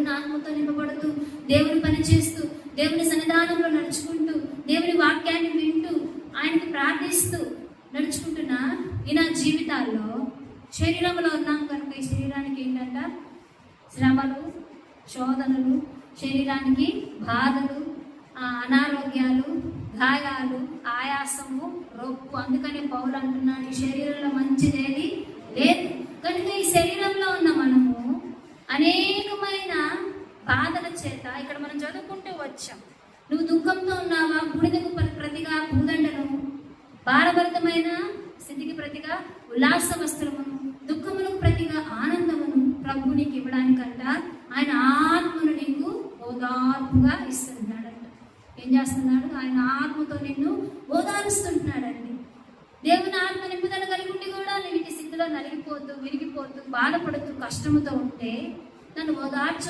దేవుని ఆత్మతో నింపబడుతూ, దేవుని పని చేస్తూ, దేవుని సన్నిధానంలో నడుచుకుంటూ, దేవుని వాక్యాన్ని వింటూ, ఆయనకి ప్రార్థిస్తూ నడుచుకుంటున్న ఈ నా జీవితాల్లో శరీరంలో ఉన్నాం కనుక ఈ శరీరానికి ఏంటంట శ్రమలు, శోధనలు, శరీరానికి బాధలు, అనారోగ్యాలు, గాయాలు, ఆయాసము, రొప్పు. అందుకని పౌలు అంటున్నాడు, ఈ శరీరంలో మంచిదేది లేదు. కనుక ఈ శరీరంలో ఉన్న మనము అనేకమైన బాధల చేత ఇక్కడ మనం చదువుకుంటూ వచ్చాం. నువ్వు దుఃఖంతో ఉన్నావా? బూడిదకు ప్రతిగా భూదండను, భారభరితమైన స్థితికి ప్రతిగా ఉల్లాస వస్త్రమును, దుఃఖములకు ప్రతిగా ఆనందమును ప్రభు నీకు ఇవ్వడానికంట ఆయన ఆత్మను నీకు ఓదార్పుగా ఇస్తున్నాడంట. ఏం చేస్తున్నాడు? ఆయన ఆత్మతో నిన్ను ఓదారుస్తుంటున్నాడండి. దేవుని ఆత్మ నింపుదల కలిగి ఉండి కూడా నీకు స్థితిలో నలిగిపోతూ, విరిగిపోతూ, బాధపడుతూ, కష్టముతో ఉంటే నన్ను ఓదార్చు